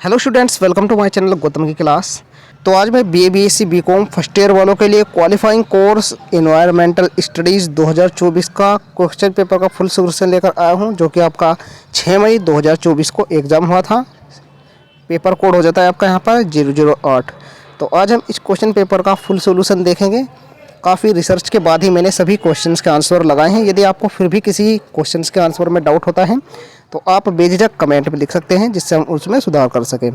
Hello students, welcome to my channel Gautam की class. तो आज मैं BA BSc BCom first year वालों के लिए क्वालिफाइंग कोर्स एनवायरमेंटल स्टडीज़ 2024 का क्वेश्चन पेपर का फुल सोल्यूशन लेकर आया हूं, जो कि आपका 6 मई 2024 को एग्ज़ाम हुआ था। पेपर कोड हो जाता है आपका यहाँ पर 008। तो आज हम इस क्वेश्चन पेपर का फुल सोल्यूशन देखेंगे। काफ़ी रिसर्च के बाद ही मैंने सभी क्वेश्चंस के आंसर लगाए हैं। यदि आपको फिर भी किसी क्वेश्चंस के आंसर में डाउट होता है तो आप बेझिझक कमेंट में लिख सकते हैं, जिससे हम उसमें सुधार कर सकें।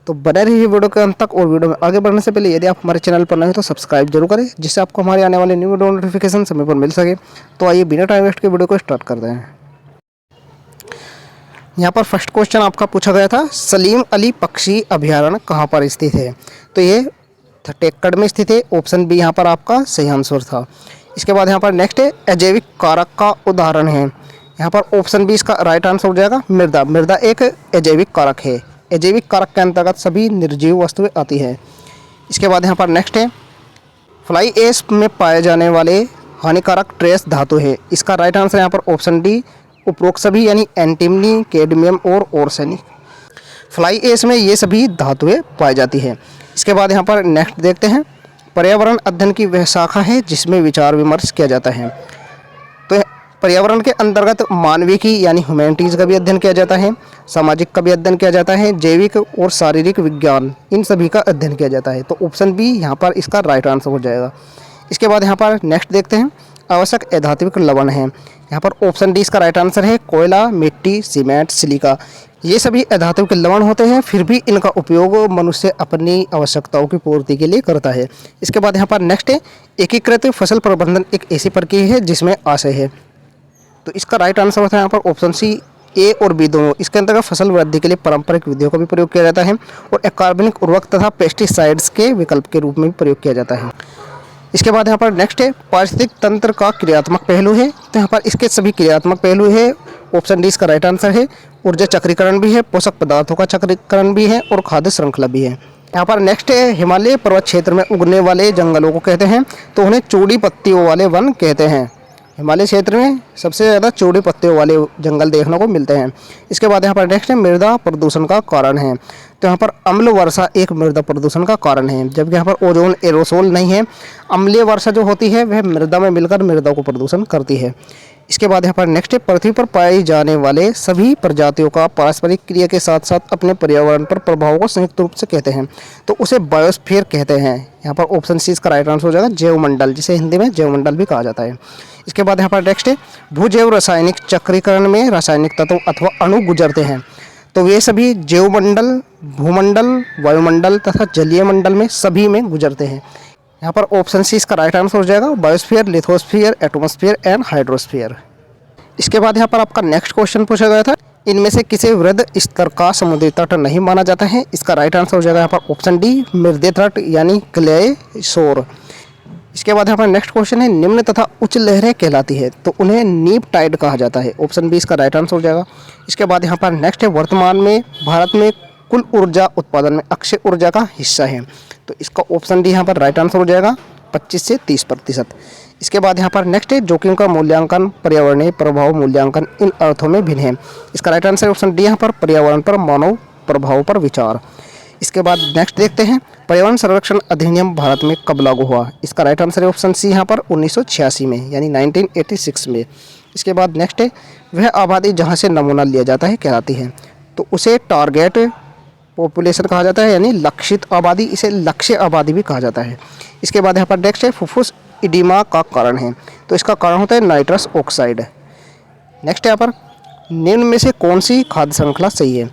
तो बने रहिए वीडियो के अंत तक। और वीडियो में आगे बढ़ने से पहले यदि आप हमारे चैनल पर नए हैं तो सब्सक्राइब जरूर करें, जिससे आपको हमारे आने वाले न्यू वीडियो नोटिफिकेशन समय पर मिल सके। तो आइए बिना टाइम वेस्ट के वीडियो को स्टार्ट करते हैं। यहाँ पर फर्स्ट क्वेश्चन आपका पूछा गया था, सलीम अली पक्षी अभयारण्य कहाँ पर स्थित है? तो ये छत्तीसगढ़ में स्थित है। ऑप्शन बी यहाँ पर आपका सही आंसर था। इसके बाद यहाँ पर नेक्स्ट है, अजैविक कारक का उदाहरण है। यहाँ पर ऑप्शन बी इसका राइट आंसर हो जाएगा मृदा। मृदा एक अजैविक कारक है। अजैविक कारक के अंतर्गत सभी निर्जीव वस्तुएं आती है। इसके बाद यहाँ पर नेक्स्ट है, फ्लाई एश में पाए जाने वाले हानिकारक ट्रेस धातु है। इसका राइट आंसर यहाँ पर ऑप्शन डी उपरोक्त सभी, यानी एंटीमनी, कैडमियम और आर्सेनिक। फ्लाई एश में ये सभी धातुएं पाई जाती है। इसके बाद यहाँ पर नेक्स्ट देखते हैं, पर्यावरण अध्ययन की वह शाखा है जिसमें विचार विमर्श किया जाता है। तो पर्यावरण के अंतर्गत मानविकी यानी ह्यूमैनिटीज़ का भी अध्ययन किया जाता है, सामाजिक का भी अध्ययन किया जाता है, जैविक और शारीरिक विज्ञान, इन सभी का अध्ययन किया जाता है। तो ऑप्शन बी यहाँ पर इसका राइट आंसर हो जाएगा। इसके बाद यहाँ पर नेक्स्ट देखते हैं, आवश्यक अधात्विक लवण है। यहाँ पर ऑप्शन डी इसका राइट आंसर है, कोयला, मिट्टी, सीमेंट, सिलिका। ये सभी अधात्विक लवण होते हैं, फिर भी इनका उपयोग मनुष्य अपनी आवश्यकताओं की पूर्ति के लिए करता है। इसके बाद यहाँ पर नेक्स्ट है, एकीकृत फसल प्रबंधन एक ऐसी प्रक्रिया है जिसमें आशय है। तो इसका राइट आंसर होता है यहाँ पर ऑप्शन सी, ए और बी दोनों। इसके अंतर्गत फसल वृद्धि के लिए पारंपरिक विधियों का भी प्रयोग किया जाता है और अकार्बनिक उर्वरक तथा पेस्टिसाइड्स के विकल्प के रूप में भी प्रयोग किया जाता है। इसके बाद यहाँ पर नेक्स्ट है, पारिस्थितिक तंत्र का क्रियात्मक पहलू है। तो यहाँ पर इसके सभी क्रियात्मक पहलू है। ऑप्शन डी इसका राइट आंसर है। ऊर्जा चक्रीकरण भी है, पोषक पदार्थों का चक्रीकरण भी है और खाद्य श्रृंखला भी है। यहाँ पर नेक्स्ट है, हिमालय पर्वत क्षेत्र में उगने वाले जंगलों को कहते हैं, तो उन्हें चौड़ी पत्तियों वाले वन कहते हैं। हिमालय क्षेत्र में सबसे ज़्यादा चौड़ी पत्तियों वाले जंगल देखने को मिलते हैं। इसके बाद यहाँ पर नेक्स्ट है, मृदा प्रदूषण का कारण है। तो यहाँ पर अम्ल वर्षा एक मृदा प्रदूषण का कारण है, जबकि यहाँ पर ओजोन एरोसोल नहीं है। अम्लीय वर्षा जो होती है वह मृदा में मिलकर मृदा को प्रदूषण करती है। इसके बाद यहाँ पर नेक्स्ट है, पृथ्वी पर पाई जाने वाले सभी प्रजातियों का पारस्परिक क्रिया के साथ साथ अपने पर्यावरण पर प्रभाव को संयुक्त रूप से कहते हैं, तो उसे बायोस्फीयर कहते हैं। यहाँ पर ऑप्शन सी इसका राइट आंसर हो जाएगा, जैवमंडल, जिसे हिंदी में जैवमंडल भी कहा जाता है। इसके बाद यहाँ पर नेक्स्ट है, भूजैव रासायनिक चक्रीकरण में रासायनिक तत्व अथवा अणु गुजरते हैं, तो वे सभी जैवमंडल, भूमंडल, वायुमंडल तथा जलीय मंडल में सभी में गुजरते हैं। यहाँ पर ऑप्शन सी इसका राइट आंसर हो जाएगा, biosphere, lithosphere, atmosphere and hydrosphere. इसके बाद यहाँ पर आपका नेक्स्ट क्वेश्चन पूछा गया था, इनमें से किसे वृहद स्तर का समुद्री तट नहीं माना जाता है? इसका राइट आंसर हो जाएगा यहाँ पर ऑप्शन डी, मृदीय तट यानी क्लेय शोर। इसके बाद यहाँ पर नेक्स्ट क्वेश्चन है, निम्न तथा उच्च लहरें कहलाती है, तो उन्हें नीप टाइड कहा जाता है। ऑप्शन बी इसका राइट आंसर हो जाएगा। इसके बाद यहाँ पर नेक्स्ट है, वर्तमान में भारत में कुल ऊर्जा उत्पादन में अक्षय ऊर्जा का हिस्सा है, तो इसका ऑप्शन डी यहाँ पर राइट आंसर हो जाएगा, 25 से 30%। इसके बाद यहाँ पर नेक्स्ट है, जोखिम का मूल्यांकन, पर्यावरणीय प्रभाव मूल्यांकन इन अर्थों में भिन्न है। इसका राइट आंसर ऑप्शन डी यहाँ पर, पर्यावरण पर मानव प्रभाव पर विचार। इसके बाद नेक्स्ट देखते हैं, पर्यावरण संरक्षण अधिनियम भारत में कब लागू हुआ? इसका राइट आंसर है ऑप्शन सी यहाँ पर 1986 में, यानी 1986 में। इसके बाद नेक्स्ट है, वह आबादी जहाँ से नमूना लिया जाता है कहलाती है, तो उसे टारगेट पॉपुलेशन कहा जाता है, यानी लक्षित आबादी, इसे लक्ष्य आबादी भी कहा जाता है। इसके बाद यहाँ पर नेक्स्ट है, फुफ्फुस इडिमा का कारण है, तो इसका कारण होता है नाइट्रस ऑक्साइड। नेक्स्ट यहाँ पर, निम्न में से कौन सी खाद्य श्रृंखला सही है?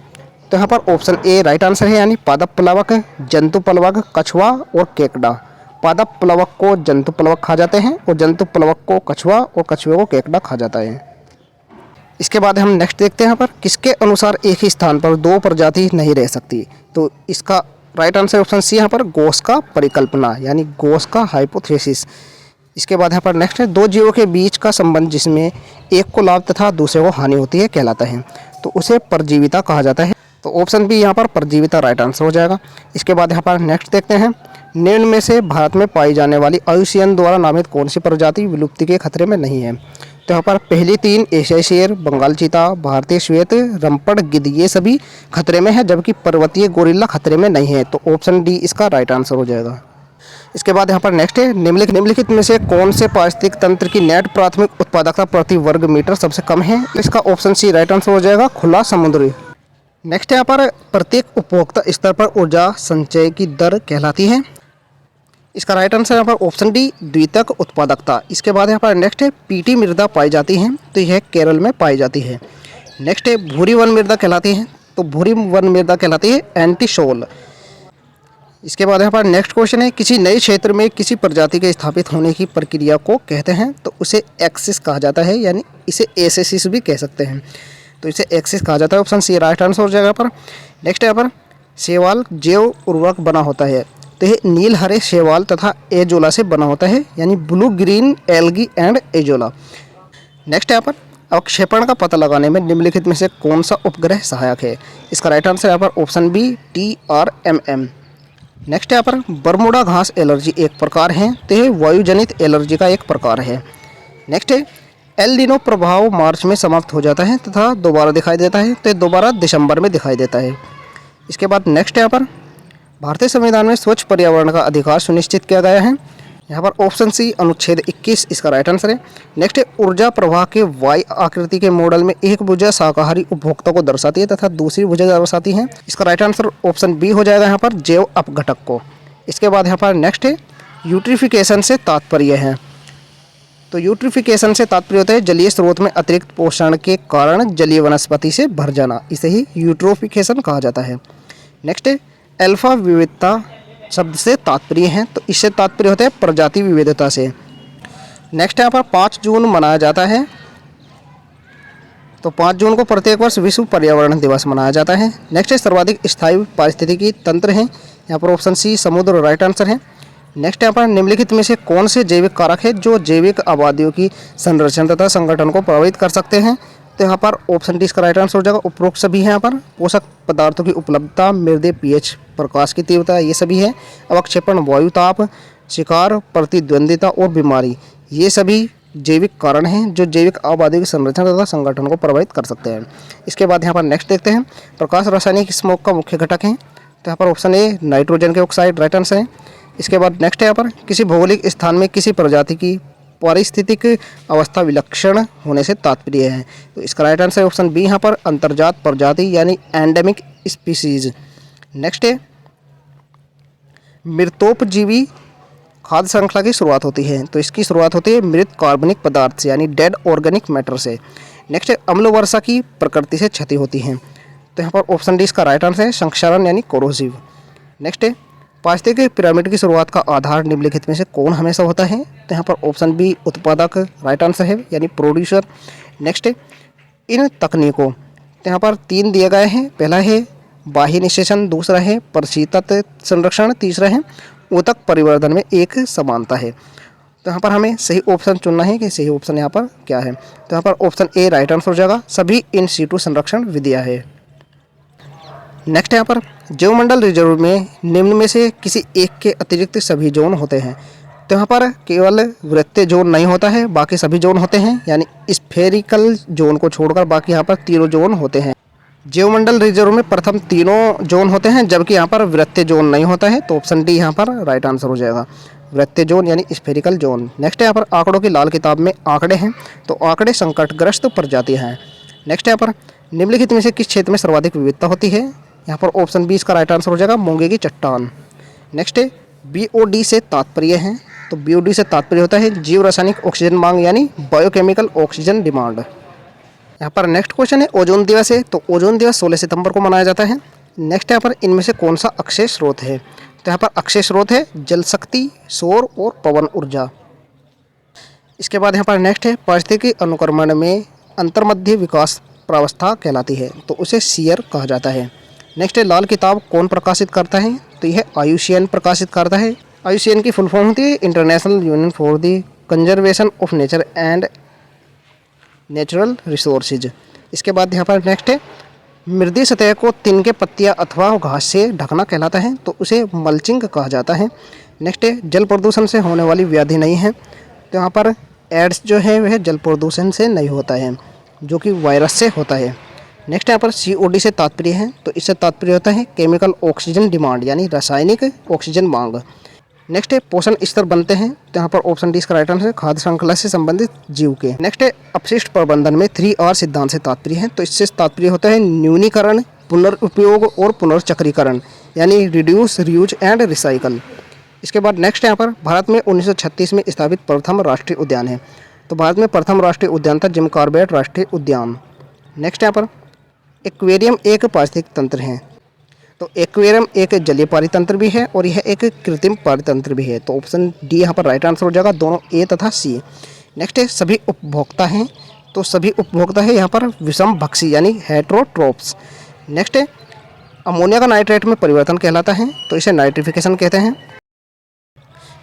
तो यहाँ पर ऑप्शन ए राइट आंसर है, यानी पादप प्लवक, जंतु प्लवक, कछुआ और केकड़ा। पादप प्लवक को जंतु प्लवक खा जाते हैं और जंतु प्लवक को कछुआ और कछुए को केकड़ा खा जाता है। इसके बाद हम नेक्स्ट देखते हैं, यहाँ पर किसके अनुसार एक ही स्थान पर दो प्रजाति नहीं रह सकती? तो इसका राइट आंसर ऑप्शन सी यहाँ पर, गोस का परिकल्पना, यानी गोस का हाइपोथेसिस। इसके बाद यहाँ पर नेक्स्ट है, दो जीवों के बीच का संबंध जिसमें एक को लाभ तथा दूसरे को हानि होती है कहलाता है, तो उसे परजीविता कहा जाता है। तो ऑप्शन बी यहाँ पर परजीविता राइट आंसर हो जाएगा। इसके बाद यहाँ पर नेक्स्ट देखते हैं, निम्न में से भारत में पाई जाने वाली आयुसियन द्वारा नामित कौन सी प्रजाति विलुप्ति के खतरे में नहीं है? तो यहाँ पर पहली 3 एशियाई शेर, बंगाल चीता, भारतीय श्वेत रंपड़ गिद्ध ये सभी खतरे में है, जबकि पर्वतीय गोरिल्ला खतरे में नहीं है। तो ऑप्शन डी इसका राइट आंसर हो जाएगा। इसके बाद यहाँ पर नेक्स्ट है, निम्नलिखित में से कौन से पारिस्थितिक तंत्र की नेट प्राथमिक उत्पादकता प्रति वर्ग मीटर सबसे कम है? इसका ऑप्शन सी राइट आंसर हो जाएगा, खुला समुद्र। नेक्स्ट यहाँ पर प्रत्येक उपभोक्ता स्तर पर ऊर्जा संचय की दर कहलाती है। इसका राइट आंसर यहाँ पर ऑप्शन डी, द्वितीयक उत्पादकता। इसके बाद यहाँ पर नेक्स्ट है, पीटी मृदा पाई जाती है, तो यह केरल में पाई जाती है। नेक्स्ट है, भूरी वन मृदा कहलाती है, तो भूरी वन मृदा कहलाती है एंटीसोल। इसके बाद यहाँ पर नेक्स्ट क्वेश्चन है, किसी नए क्षेत्र में किसी प्रजाति के स्थापित होने की प्रक्रिया को कहते हैं, तो उसे एक्सिस कहा जाता है, यानी इसे एसेसिस भी कह सकते हैं, तो इसे एक्सिस कहा जाता है। ऑप्शन सी राइट आंसर हो जाएगा। पर नेक्स्ट यहाँ पर शैवाल जैव उर्वरक बना होता है, तो ये नील हरे शैवाल तथा एजोला से बना होता है, यानी blue green algae and azolla. Next यहाँ पर अवक्षेपण का पता लगाने में निम्नलिखित में से कौन सा उपग्रह सहायक है? इसका राइट आंसर यहाँ पर ऑप्शन बी, TRMM। नेक्स्ट यहाँ पर बरमूडा घास एलर्जी एक प्रकार है, तो यह वायुजनित एलर्जी का एक प्रकार है। नेक्स्ट है, एल नीनो प्रभाव मार्च में समाप्त हो जाता है तथा दोबारा दिखाई देता है, तो दोबारा दिसंबर में दिखाई देता है। इसके बाद नेक्स्ट यहाँ पर भारतीय संविधान में स्वच्छ पर्यावरण का अधिकार सुनिश्चित किया गया है। यहाँ पर ऑप्शन सी अनुच्छेद 21 इसका राइट आंसर है। नेक्स्ट है, ऊर्जा प्रवाह के वाई आकृति के मॉडल में एक भुजा शाकाहारी उपभोक्ता को दर्शाती है तथा दूसरी भुजा दर्शाती है। इसका राइट आंसर ऑप्शन बी हो जाएगा यहाँ पर, जैव अपघटक को। इसके बाद यहाँ पर नेक्स्ट है, यूट्रिफिकेशन से तात्पर्य है, तो यूट्रिफिकेशन से तात्पर्य होता है जलीय स्रोत में अतिरिक्त पोषण के कारण जलीय वनस्पति से भर जाना, इसे ही यूट्रोफिकेशन कहा जाता है। नेक्स्ट है, अल्फा विविधता शब्द से तात्पर्य है, तो इससे तात्पर्य होता है प्रजाति विविधता से। नेक्स्ट यहाँ पर 5 जून मनाया जाता है, तो 5 जून को प्रत्येक वर्ष विश्व पर्यावरण दिवस मनाया जाता है। नेक्स्ट है, सर्वाधिक स्थायी पारिस्थितिकी तंत्र है, यहाँ पर ऑप्शन सी समुद्र राइट आंसर है। नेक्स्ट यहाँ पर निम्नलिखित में से कौन से जैविक कारक है जो जैविक आबादियों की संरचना तथा संगठन को प्रभावित कर सकते हैं? तो यहाँ पर ऑप्शन डी इसका राइट आंसर हो जाएगा, उपरोक्त सभी है। यहाँ पर पोषक पदार्थों की उपलब्धता, मृदे पीएच, प्रकाश की तीव्रता, ये सभी है। अवक्षेपण, वायु ताप, शिकार, प्रतिद्वंदिता और बीमारी, ये सभी जैविक कारण हैं जो जैविक आबादी की संरचना तथा संगठन को प्रभावित कर सकते हैं। इसके बाद यहाँ पर नेक्स्ट देखते हैं, प्रकाश रासायनिक स्मोक का मुख्य घटक है, तो यहाँ पर ऑप्शन ए नाइट्रोजन के ऑक्साइड राइट आंसर है। इसके बाद नेक्स्ट है, यहाँ पर किसी भौगोलिक स्थान में किसी प्रजाति की पारिस्थितिक अवस्था विलक्षण होने से तात्पर्य है, तो इसका राइट आंसर है ऑप्शन बी यहाँ पर, अंतर्जात प्रजाति यानी एंडेमिक स्पीसीज। नेक्स्ट है, मृतोपजीवी खाद्य श्रृंखला की शुरुआत होती है, तो इसकी शुरुआत होती है मृत कार्बनिक पदार्थ से यानी डेड ऑर्गेनिक मैटर से। नेक्स्ट है, अम्ल वर्षा की प्रकृति से क्षति होती है, तो यहाँ पर ऑप्शन डी इसका राइट आंसर है, संक्षारण यानी कोरोसिव। नेक्स्ट है, पारिस्थितिक पिरामिड की शुरुआत का आधार निम्नलिखित में से कौन हमेशा होता है? तो यहाँ पर ऑप्शन बी उत्पादक राइट आंसर है, यानी प्रोड्यूसर। नेक्स्ट है, इन तकनीकों, तो यहाँ पर 3 दिए गए हैं, पहला है बाह्य निषेचन, दूसरा है प्रशीतत संरक्षण, तीसरा है ऊतक परिवर्धन में एक समानता है। तो यहाँ पर हमें सही ऑप्शन चुनना है कि सही ऑप्शन यहाँ पर क्या है, तो यहाँ पर ऑप्शन ए राइट आंसर हो जाएगा, सभी इन सीटू संरक्षण विधियाँ है। नेक्स्ट यहाँ पर जैवमंडल रिजर्व में निम्न में से किसी एक के अतिरिक्त सभी जोन होते हैं, तो यहाँ पर केवल वृत्तीय जोन नहीं होता है, बाकी सभी जोन होते हैं, यानी स्फेरिकल जोन को छोड़कर बाकी यहाँ पर तीनों जोन होते हैं। जैवमंडल रिजर्व में प्रथम तीनों जोन होते हैं, जबकि यहाँ पर वृत्तीय जोन नहीं होता है, तो ऑप्शन डी यहाँ पर राइट आंसर हो जाएगा, वृत्तीय जोन यानी स्फेरिकल जोन। नेक्स्ट यहाँ पर आंकड़ों की लाल किताब में आंकड़े हैं, तो आंकड़े संकटग्रस्त प्रजातियाँ हैं। नेक्स्ट यहाँ पर निम्नलिखित में से किस क्षेत्र में सर्वाधिक विविधता होती है? यहाँ पर ऑप्शन बी इसका राइट आंसर हो जाएगा, मूंगे की चट्टान। नेक्स्ट है, BOD से तात्पर्य है, तो BOD से तात्पर्य होता है जीव रासायनिक ऑक्सीजन मांग यानी बायोकेमिकल ऑक्सीजन डिमांड। यहाँ पर नेक्स्ट क्वेश्चन है, ओजोन दिवस है, तो ओजोन दिवस 16 सितंबर को मनाया जाता है। नेक्स्ट यहाँ पर इनमें से कौन सा अक्षय स्रोत है? तो यहाँ पर अक्षय स्रोत है जल शक्ति, सौर और पवन ऊर्जा। इसके बाद यहाँ पर नेक्स्ट है, पारिस्थितिकी अनुक्रमण में अंतर्मध्य विकास प्रावस्था कहलाती है, तो उसे सीयर कहा जाता है। नेक्स्ट है, लाल किताब कौन प्रकाशित करता है? तो यह IUCN प्रकाशित करता है। IUCN की फुल फॉर्म होती है international union for the conservation of nature and natural resources. इसके बाद यहाँ पर नेक्स्ट है, मृदीय सतह को तिनके पत्तियाँ अथवा घास से ढकना कहलाता है, तो उसे मल्चिंग कहा जाता है। नेक्स्ट है, जल प्रदूषण से होने वाली व्याधि नहीं है, तो यहाँ पर एड्स जो है वह जल प्रदूषण से नहीं होता है, जो कि वायरस से होता है। नेक्स्ट यहाँ पर COD से तात्पर्य है, तो इससे तात्पर्य होता है केमिकल ऑक्सीजन डिमांड, यानी रासायनिक ऑक्सीजन मांग। नेक्स्ट है पोषण स्तर बनते हैं, तो यहाँ पर ऑप्शन डी इसका राइट आंसर है खाद्य श्रृंखला से संबंधित जीव के। नेक्स्ट है अपशिष्ट प्रबंधन में 3R सिद्धांत से तात्पर्य है, तो इससे तात्पर्य होता है न्यूनीकरण, पुनर्उपयोग और पुनर्चक्रीकरण, यानी रिड्यूस, रीयूज एंड रिसाइकल। इसके बाद नेक्स्ट यहाँ पर भारत में 1936 में स्थापित प्रथम राष्ट्रीय उद्यान है, तो भारत में प्रथम राष्ट्रीय उद्यान था जिम कॉर्बेट राष्ट्रीय उद्यान। नेक्स्ट यहाँ पर एक्वेरियम एक पारिस्थितिक तंत्र है, तो एक्वेरियम एक जलीय पारितंत्र भी है और यह एक कृत्रिम पारितंत्र भी है, तो ऑप्शन डी यहाँ पर राइट आंसर हो जाएगा, दोनों ए तथा सी। नेक्स्ट है सभी उपभोक्ता हैं, तो सभी उपभोक्ता है यहाँ पर विषम भक्षी यानी हेट्रोट्रोप्स। नेक्स्ट है अमोनिया का नाइट्रेट में परिवर्तन कहलाता है, तो इसे नाइट्रिफिकेशन कहते हैं।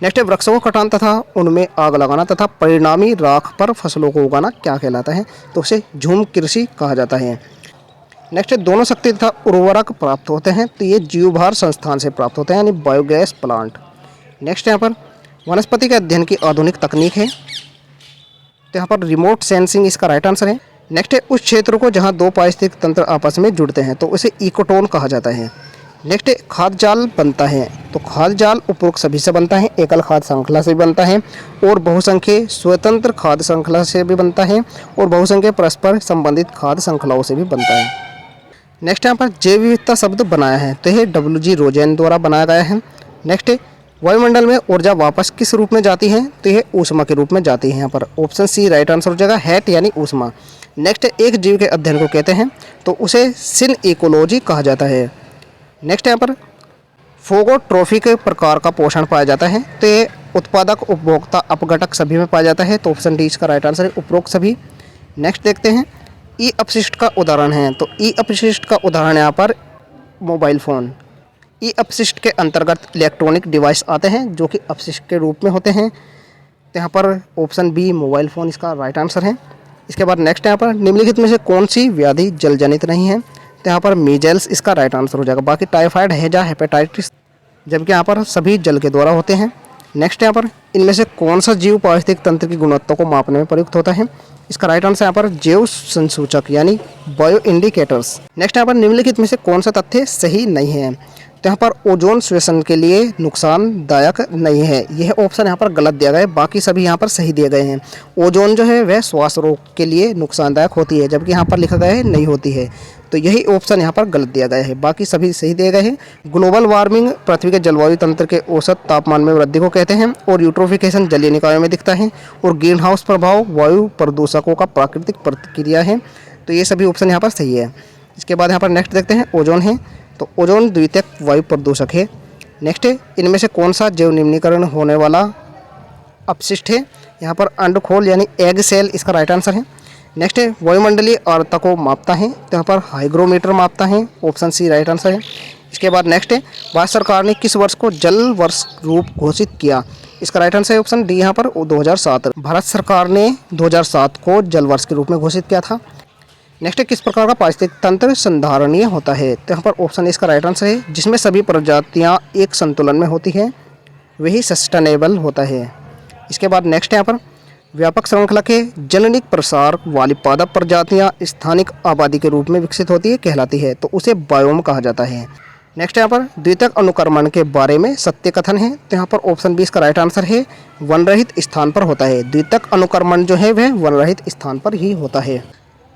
नेक्स्ट है वृक्षों को कटान तथा उनमें आग लगाना तथा परिणामी राख पर फसलों को उगाना क्या कहलाता है, तो उसे झूम कृषि कहा जाता है। नेक्स्ट है दोनों शक्ति तथा उर्वरक प्राप्त होते हैं, तो ये जीवभार संस्थान से प्राप्त होते हैं, यानी बायोगैस प्लांट। नेक्स्ट यहाँ पर वनस्पति के अध्ययन की आधुनिक तकनीक है, तो यहाँ पर रिमोट सेंसिंग इसका राइट आंसर है। नेक्स्ट है उस क्षेत्र को जहाँ दो पारिस्थितिक तंत्र आपस में जुड़ते हैं, तो उसे इकोटोन कहा जाता है। नेक्स्ट है खाद्य जाल बनता है, तो खाद्य जाल उपरोक्त सभी से बनता है, एकल खाद्य श्रृंखला से भी बनता है और बहुसंख्यक स्वतंत्र खाद्य श्रृंखला से भी बनता है और बहुसंख्यक परस्पर संबंधित खाद्य श्रृंखलाओं से भी बनता है। नेक्स्ट यहाँ पर जैव विविधता शब्द बनाया है, तो यह WG रोजेन द्वारा बनाया गया है। नेक्स्ट है वायुमंडल में ऊर्जा वापस किस रूप में जाती है, तो यह ऊष्मा के रूप में जाती है, यहाँ पर ऑप्शन सी राइट आंसर हो जाएगा, हैट यानी ऊष्मा। नेक्स्ट है एक जीव के अध्ययन को कहते हैं, तो उसे सिन इकोलॉजी कहा जाता है। नेक्स्ट यहाँ पर फोगोट्रोफिक प्रकार का पोषण पाया जाता है, तो ये उत्पादक, उपभोक्ता, अपघटक सभी में पाया जाता है, तो ऑप्शन डी इसका राइट आंसर है, उपरोक्त सभी। नेक्स्ट देखते हैं ई अपशिष्ट का उदाहरण है, तो ई अपशिष्ट का उदाहरण यहाँ पर मोबाइल फ़ोन। ई अपशिष्ट के अंतर्गत इलेक्ट्रॉनिक डिवाइस आते हैं जो कि अपशिष्ट के रूप में होते हैं, तो यहाँ पर ऑप्शन बी मोबाइल फ़ोन इसका राइट आंसर है। इसके बाद नेक्स्ट यहाँ पर निम्नलिखित में से कौन सी व्याधि जल जनित नहीं है, तो यहाँ पर मीजल्स इसका राइट आंसर हो जाएगा, बाकी टाइफाइड, हैजा, हेपेटाइटिस, जबकि यहाँ पर सभी जल के द्वारा होते हैं। नेक्स्ट यहाँ पर इनमें से कौन सा जीव पारिस्थितिक तंत्र की गुणवत्ता को मापने में प्रयुक्त होता है, इसका राइट आंसर यहाँ पर जैव संसूचक यानी बायो इंडिकेटर्स। नेक्स्ट यहाँ पर निम्नलिखित में से कौन सा तथ्य सही नहीं है, तो यहाँ पर ओजोन श्वसन के लिए नुकसानदायक नहीं है, यह ऑप्शन यहाँ पर गलत दिया गया है, बाकी सभी यहाँ पर सही दिए गए हैं। ओजोन जो है वह श्वास रोग के लिए नुकसानदायक होती है, जबकि यहाँ पर लिखा गया है नहीं होती है, तो यही ऑप्शन यहाँ पर गलत दिया गया है, बाकी सभी सही दिए गए हैं। ग्लोबल वार्मिंग पृथ्वी के जलवायु तंत्र के औसत तापमान में वृद्धि को कहते हैं और यूट्रोफिकेशन जलीय निकायों में दिखता है और ग्रीन हाउस प्रभाव वायु प्रदूषकों का प्राकृतिक प्रतिक्रिया है, तो ये सभी ऑप्शन यहाँ पर सही है। इसके बाद यहाँ पर नेक्स्ट देखते हैं ओजोन है, तो ओजोन द्वितीयक वायु प्रदूषक है। नेक्स्ट है इनमें से कौन सा जैव निम्नीकरण होने वाला अपशिष्ट है, यहाँ पर अंडखोल यानी एग सेल इसका राइट आंसर है। नेक्स्ट है वायुमंडलीय आर्द्रता को मापता है, तो यहाँ पर हाइग्रोमीटर मापता है, ऑप्शन सी राइट आंसर है। इसके बाद नेक्स्ट है भारत सरकार ने किस वर्ष को जल वर्ष रूप घोषित किया, इसका राइट आंसर है ऑप्शन डी यहाँ पर 2007। भारत सरकार ने 2007 को जल वर्ष के रूप में घोषित किया था। नेक्स्ट है किस प्रकार का पारिस्थितिक तंत्र संधारणीय होता है, तो यहाँ पर ऑप्शन इसका राइट आंसर है जिसमें सभी प्रजातियाँ एक संतुलन में होती हैं वही सस्टेनेबल होता है। इसके बाद नेक्स्ट यहाँ पर व्यापक श्रृंखला के जननिक प्रसार वाली पादप प्रजातियाँ स्थानिक आबादी के रूप में विकसित होती है कहलाती है, तो उसे बायोम कहा जाता है। नेक्स्ट यहाँ पर द्वितीयक अनुक्रमण के बारे में सत्य कथन है, तो यहाँ पर ऑप्शन बी इसका राइट आंसर है वनरहित स्थान पर होता है। द्वितीयक अनुक्रमण जो है वह वनरहित स्थान पर ही होता है।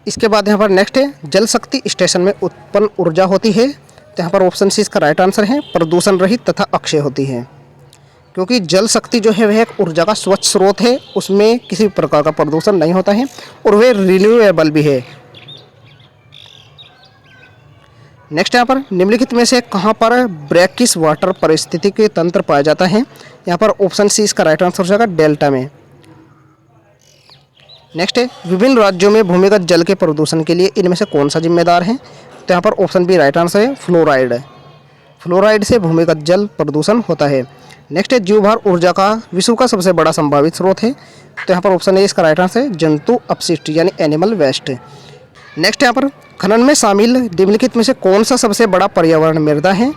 इसके बाद यहाँ पर नेक्स्ट है जल शक्ति स्टेशन में उत्पन्न ऊर्जा होती है, तो यहाँ पर ऑप्शन सी इसका राइट आंसर है प्रदूषण रहित तथा अक्षय होती है, क्योंकि जल शक्ति जो है वह एक ऊर्जा का स्वच्छ स्रोत है, उसमें किसी प्रकार का प्रदूषण नहीं होता है और वह रिन्यूएबल भी है। नेक्स्ट यहाँ पर निम्नलिखित में से कहाँ पर ब्रैकिश वाटर पारिस्थितिक तंत्र पाया जाता है, यहाँ पर ऑप्शन सी इसका राइट आंसर हो जाएगा डेल्टा में। नेक्स्ट है विभिन्न राज्यों में भूमिगत जल के प्रदूषण के लिए इनमें से कौन सा जिम्मेदार है, तो यहाँ पर ऑप्शन बी राइट आंसर है फ्लोराइड। फ्लोराइड से भूमिगत जल प्रदूषण होता है। नेक्स्ट है जीवभार ऊर्जा का विश्व का सबसे बड़ा संभावित स्रोत है, तो यहाँ पर ऑप्शन ए इसका राइट आंसर है जंतु अपशिष्ट यानी एनिमल वेस्ट। नेक्स्ट यहाँ पर खनन में शामिल निम्नलिखित में से कौन सा सबसे बड़ा पर्यावरण मृदा है,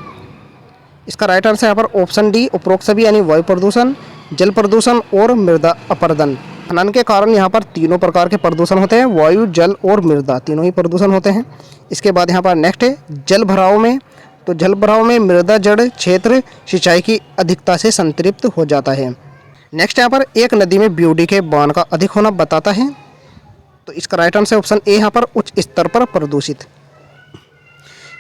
इसका राइट आंसर यहाँ पर ऑप्शन डी उपरोक्त सभी यानी वायु प्रदूषण, जल प्रदूषण और मृदा अपरदन। खनन के कारण यहाँ पर तीनों प्रकार के प्रदूषण होते हैं, वायु, जल और मृदा, तीनों ही प्रदूषण होते हैं। इसके बाद यहाँ पर नेक्स्ट है जल भराव में। तो जल भराव में मृदा जड़ क्षेत्र सिंचाई की अधिकता से संतृप्त हो जाता है। नेक्स्ट यहाँ पर एक नदी में BOD के मान का अधिक होना बताता है। तो इसका राइट आंसर ऑप्शन ए यहाँ पर उच्च स्तर पर प्रदूषित।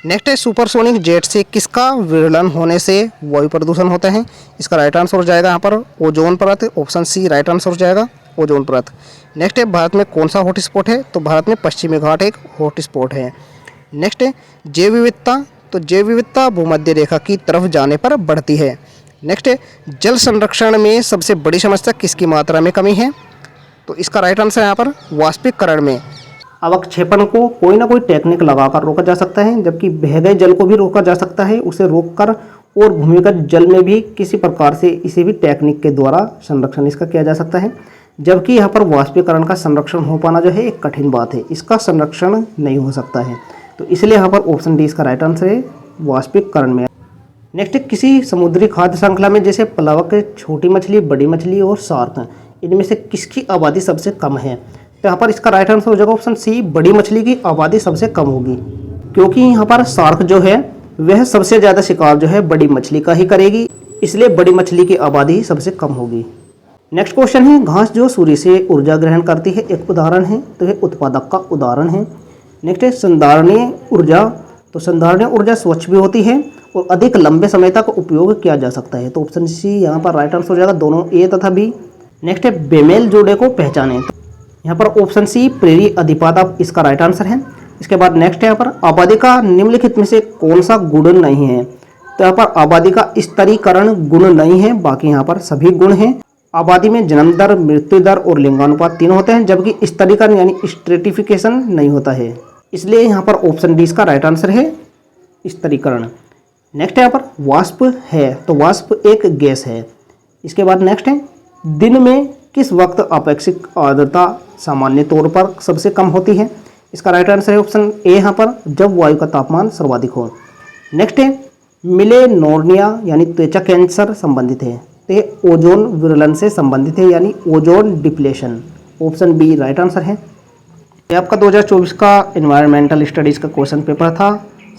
नेक्स्ट है सुपरसोनिक जेट से किसका विरलन होने से वायु प्रदूषण होता है। इसका राइट आंसर हो जाएगा यहाँ पर ओजोन परत, ऑप्शन सी राइट आंसर हो जाएगा ओजोन परत। नेक्स्ट है भारत में कौन सा हॉटस्पॉट है। तो भारत में पश्चिमी घाट एक हॉटस्पॉट है। नेक्स्ट है जैव विविधता। तो जैव विविधता भूमध्य रेखा की तरफ जाने पर बढ़ती है। नेक्स्ट है जल संरक्षण में सबसे बड़ी समस्या किसकी मात्रा में कमी है। तो इसका राइट आंसर यहाँ पर वाष्पीकरण में अवक्षेपण को कोई ना कोई टेक्निक लगाकर रोका जा सकता है, जबकि बह गए जल को भी रोका जा सकता है उसे रोककर, और भूमिगत जल में भी किसी प्रकार से इसे भी टेक्निक के द्वारा संरक्षण इसका किया जा सकता है। जबकि यहाँ पर वाष्पीकरण का संरक्षण हो पाना जो है एक कठिन बात है, इसका संरक्षण नहीं हो सकता है। तो इसलिए यहाँ पर ऑप्शन डी इसका राइट आंसर है वाष्पीकरण में। नेक्स्ट किसी समुद्री खाद्य श्रृंखला में जैसे प्लवक, छोटी मछली, बड़ी मछली और शार्क, इनमें से किसकी आबादी सबसे कम है। तो यहाँ पर इसका राइट आंसर हो जाएगा ऑप्शन सी, बड़ी मछली की आबादी सबसे कम होगी, क्योंकि यहाँ पर शार्क जो है वह सबसे ज़्यादा शिकार जो है बड़ी मछली का ही करेगी, इसलिए बड़ी मछली की आबादी ही सबसे कम होगी। नेक्स्ट क्वेश्चन है घास जो सूर्य से ऊर्जा ग्रहण करती है एक उदाहरण है। तो यह उत्पादक का उदाहरण है। नेक्स्ट है संधारणीय ऊर्जा। तो संधारणीय ऊर्जा स्वच्छ भी होती है और अधिक लंबे समय तक उपयोग किया जा सकता है। तो ऑप्शन सी यहाँ पर राइट आंसर हो जाएगा, दोनों ए तथा बी। नेक्स्ट है बेमेल जोड़े को पहचाने। तो यहाँ पर ऑप्शन सी प्रेरी अधिपादा इसका राइट आंसर है। इसके बाद नेक्स्ट है यहाँ पर आबादी का निम्नलिखित में से कौन सा गुण नहीं है। तो यहाँ पर आबादी का स्तरीकरण गुण नहीं है, बाकी यहाँ पर सभी गुण हैं। आबादी में जन्म दर, मृत्यु दर और लिंगानुपात तीन होते हैं, जबकि स्तरीकरण यानी स्ट्रेटिफिकेशन नहीं होता है, इसलिए यहाँ पर ऑप्शन डी इसका राइट आंसर है स्तरीकरण। नेक्स्ट है यहाँ पर वाष्प है। तो वाष्प एक गैस है। इसके बाद नेक्स्ट है दिन में किस वक्त अपेक्षित आर्द्रता सामान्य तौर पर सबसे कम होती है। इसका राइट आंसर है ऑप्शन ए यहाँ पर जब वायु का तापमान सर्वाधिक हो। नेक्स्ट है मिलेनोर्निया यानी त्वचा कैंसर संबंधित है। तो ये ओजोन विरलन से संबंधित है यानी ozone depletion, option B right answer है। ये आपका 2024 का एनवायरमेंटल स्टडीज़ का क्वेश्चन पेपर था।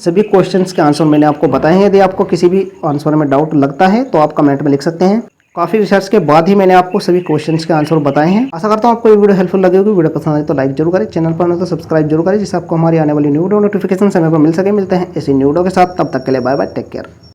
सभी क्वेश्चंस के आंसर मैंने आपको बताए हैं। यदि आपको किसी भी आंसर में डाउट लगता है तो आप कमेंट में लिख सकते हैं। काफ़ी रिसर्च के बाद ही मैंने आपको सभी क्वेश्चंस के आंसर बताए हैं। आशा करता हूँ आपको ये वीडियो हेल्पफुल लगी होगी। वीडियो पसंद आए तो लाइक जरूर करें, चैनल पर न तो सब्सक्राइब जरूर करें, जिससे आपको हमारी आने वाली न्यू वीडियो नोटिफिकेशन समय पर मिल सके। मिलते हैं ऐसी न्यू वीडियो के साथ, तब तक के लिए बाय बाय, टेक केयर।